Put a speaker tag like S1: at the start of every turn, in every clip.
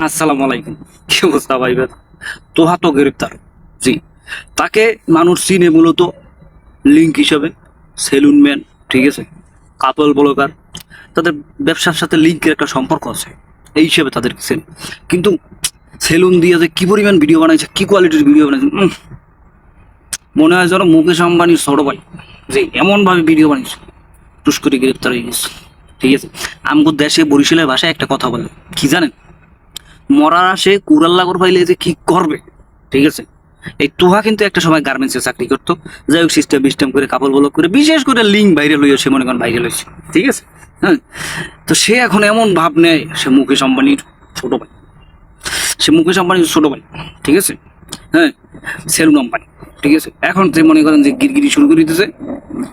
S1: আসসালামু আলাইকুম। কি অবস্থা ভাই? তোহা তো গ্রেপ্তার। জি, তাকে মানুষ চিনে মূলত লিঙ্ক হিসাবে, সেলুন ম্যান, ঠিক আছে, কাপল ব্লগার, তাদের ব্যবসার সাথে লিঙ্কের একটা সম্পর্ক আছে, এই হিসেবে তাদেরকে চেনে। কিন্তু সেলুন দিয়ে যে কি পরিমাণ ভিডিও বানাইছে, কি কোয়ালিটির ভিডিও বানাইছে, মনে হয় যেন মুকেশ আম্বানির ছোট ভাই। যে এমনভাবে ভিডিও বানিয়েছে, টুস করে গ্রেপ্তার হয়ে গেছে। ঠিক আছে, আমগো দেশে বরিশালের ভাষায় একটা কথা বলে, কি জানেন? মরার আসে কুড়াল্লাগর পাইলে যে কি করবে। ঠিক আছে, এই তুহা কিন্তু একটা সময় গার্মেন্টসে চাকরি করতো। যাই হোক, সিস্টেম করে কাপড় ব্লক করে, বিশেষ করে লিঙ্ক ভাইরাল হইয়া সে মনে করেন ভাইরাল হয়েছে। ঠিক আছে, হ্যাঁ, তো সে এখন এমন ভাব নেয় সে মুকেশ আম্বানির ছোট ভাই। সে মুকেশ আম্বানির ছোট ভাই, ঠিক আছে, হ্যাঁ, সেলুন আম্বানি। ঠিক আছে, এখন যে মনে করেন যে গিরগিরি শুরু করে দিতেছে,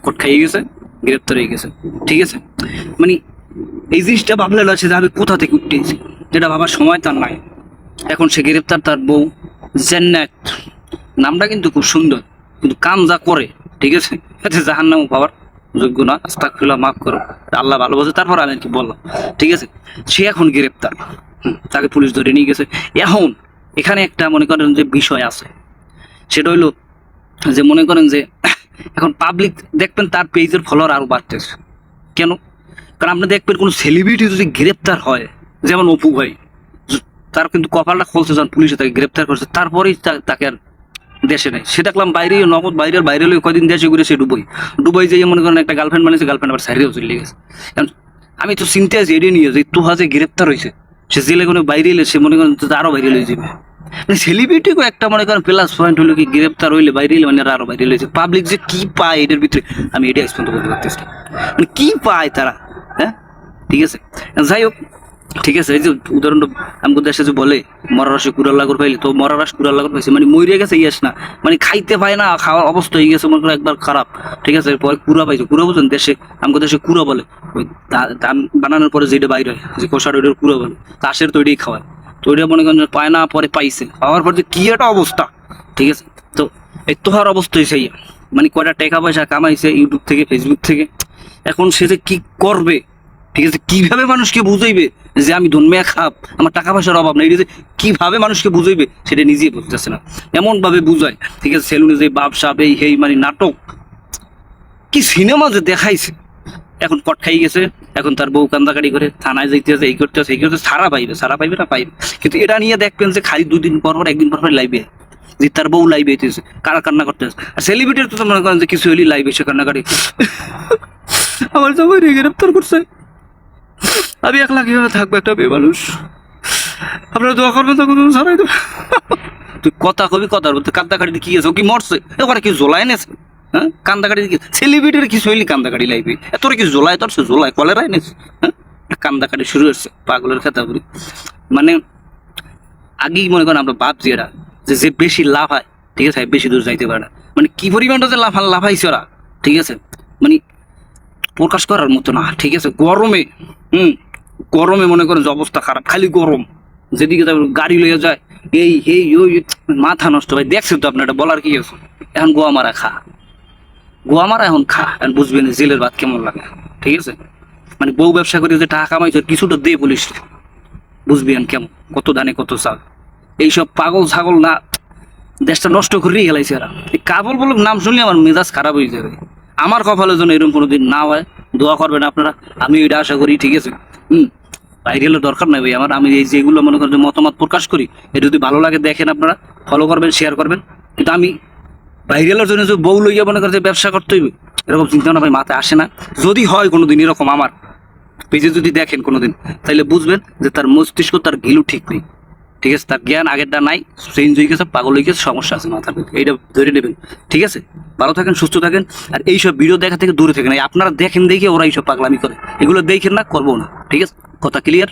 S1: কোট খাইয়ে গেছে, গ্রেপ্তার হয়ে গেছে। ঠিক আছে, মানে এই জিনিসটা ভাবলে লাগছে যে আমি কোথা থেকে উঠতেছি, যেটা ভাবার সময় তার নাই। এখন সে গ্রেপ্তার, তার বউ জান্নাত, নামটা কিন্তু খুব সুন্দর, কিন্তু কাম যা করে, ঠিক আছে, এতে জাহান্নাম পাওয়ার যোগ্য না। আস্তাগফিরুল্লাহ, মাফ করো, আল্লাহ ভালোবাসে, তারপর আমি আর কি বললাম। ঠিক আছে, সে এখন গ্রেপ্তার, তাকে পুলিশ ধরে নিয়ে গেছে। এখন এখানে একটা মনে করেন যে বিষয় আছে, সেটা হইলো যে মনে করেন যে এখন পাবলিক দেখবেন তার পেজের ফলোয়ার আরো বাড়তেছে। কেন? কারণ আপনি দেখবেন কোনো সেলিব্রিটি যদি গ্রেপ্তার হয়, যেমন অপু ভাই, তার কিন্তু কপালটা খুলছে যখন পুলিশে তাকে গ্রেপ্তার করছে, তারপরেই তাকে আর দেশে নেই। সে দেখলাম বাইরে নগদ বাইরে কয়দিন দেশে ঘুরে সে ডুবাই যেয়ে মনে করেন একটা গার্লফ্রেন্ড বানিয়েছে, গার্লফ্রেন্ড আবার সাইডেও চলে গেছে। কারণ আমি তো চিন্তা আছি এড়িয়ে নিয়ে যে তুহা যে গ্রেপ্তার হয়েছে, সে জেলে কোনো বাইরে এলে সে মনে করেন আরো বাইরে হয়ে যাবে। মানে সেলিব্রিটিকে একটা মনে করেন প্লাস পয়েন্ট হলো কি, গ্রেপ্তার হইলে বাইরে এলে মানে আরো বাইরে হয়েছে। পাবলিক যে কি পায় এটার ভিতরে আমি এটা এক্সপ্লেন করতে পারতেছি, মানে কি পায় তারা। হ্যাঁ, ঠিক আছে, যাই হোক, ঠিক আছে। এই যে উদাহরণটা আমাদের দেশে যে বলে মরার রসে কুড়াল লাগর পাইলে, তো মরার রস কুড়াল লাগর পাইছে মানে মরে গেছে, ইয়াস না, মানে খাইতে পায় না, খাওয়ার অবস্থা হয়ে গেছে মনে করো একবার খারাপ। ঠিক আছে, পরে কুড়া পাইছে, কুড়া বুঝেন দেশে, আমাদের দেশে কুড়া বলে ওই ধান বানানোর পরে যেটা বাইরে হয়, যে কষার ওইটার কুড়া বলে, তাসের তৈরি খাওয়ায়, তো ওইটা মনে করেন পায় না, পরে পাইছে, পাওয়ার পর যে কি একটা অবস্থা। ঠিক আছে, তো এই তোহার অবস্থা সেই, মানে কয়টা টাকা পয়সা কামাইছে ইউটিউব থেকে, ফেসবুক থেকে, এখন সে যে কি করবে, ঠিক আছে, কিভাবে মানুষকে বুঝাইবে যে আমি ধর্মিয়া খাপ, আমার টাকা পয়সার অভাব নেই, এটা যে কিভাবে মানুষকে বুঝাইবে সেটা নিজেই বুঝতেছে না, এমন ভাবে বুঝায়। ঠিক আছে, সেলুনে যে বাপসাপ এই হেই মানে নাটক, কি সিনেমা যে দেখাইছে। এখন কট খাই গেছে, এখন তার বউ কান্দাকাটি করে থানায় যাইতেছে, এই করতেছে এই করতেছে, সারা পাইবে না পাইবে। কিন্তু এটা নিয়ে দেখবেন যে খালি দুদিন পর একদিন পর লাইভে যে তার বউ লাইভে হইতেছে, কান্না করতেছে। আর সেলিব্রিটির তো মনে করেন যে কিছু হইলে লাইভে এসে কান্নাকাটি, আমার সবাই গ্রেপ্তার করছে, আমি একলা কিভাবে থাকবো একটা মেয়ে মানুষ, আপনারা দোয়া করবেন, তখন সরাই দেবো। তুই কথা কবি, কথার বলতে কান্দাকাটি কি আছে, ও কি মরছে, ওখানে কি জোলাই নেছে? হ্যাঁ, কান্দাকাটি সেলিব্রিটির কিছু হইলি কান্দাকাটি লাইবে, তোর কি জোলাই, তোর সে জোলাই কলেরাই নেছে। হ্যাঁ, কান্দাকাটি শুরু হচ্ছে পাগলের খেতা করি। মানে আগেই মনে করেন আমরা ভাবছি এরা যে বেশি লাভ হয়, ঠিক আছে, বেশি দূর যাইতে পারে না, মানে কি পরিমাণটা যে লাফাইছে ওরা, ঠিক আছে, মানে প্রকাশ করার মতো না। ঠিক আছে, গরমে, গরমে মনে করেন যে অবস্থা খারাপ, খালি গরম, যেদিকে গাড়ি লইয়া যায়, এই এই ওই, মাথা নষ্ট ভাই। দেখছেন তো আপনার, এটা বলার কি আছে? এখন গোয়া মারা এখন খা, এখন বুঝবেন জেলের ভাত কেমন লাগে। ঠিক আছে, মানে বউ ব্যবসা করে যে টাকা কামাইছে কিছুটা দে পুলিশ, বুঝবেন কেমন, কত দানে কত চাল। এইসব পাগল ছাগল না দেশটা নষ্ট করেই গেলাইছে এরা। এই কাবল বলে নাম শুনলে আমার মেজাজ খারাপ হয়ে যাবে। আমার কপালের জন্য এরকম কোনোদিন না হয়, দোয়া করবেন আপনারা, আমি এটা আশা করি। ঠিক আছে, ভাইরালের দরকার নাই ভাই আমার, আমি এই যেগুলো মনে করেন যে মতামত প্রকাশ করি, এটা যদি ভালো লাগে দেখেন আপনারা, ফলো করবেন, শেয়ার করবেন। কিন্তু আমি ভাইরালের জন্য যে বউ লইয়া মনে করেন যে ব্যবসা করতে হইবে, এরকম চিন্তা ভাবনা ভাই মাথায় আসে না। যদি হয় কোনোদিন এরকম আমার পেজে যদি দেখেন কোনোদিন, তাহলে বুঝবেন যে তার মস্তিষ্ক, তার ঘিলু ঠিক নেই। ঠিক আছে, তার জ্ঞান আগেরটা নাই, চেঞ্জ হয়ে গেছে, পাগল হয়ে গেছে, সমস্যা আছে মাথার মধ্যে, এইটা ধরে নেবেন। ঠিক আছে, ভালো থাকেন, সুস্থ থাকেন, আর এইসব ভিডিও দেখা থেকে দূরে থাকেন। আপনারা দেখেন দেখে ওরা এইসব পাগলামি করে, এগুলো দেখেন না, করবো না। ঠিক আছে, কথা ক্লিয়ার।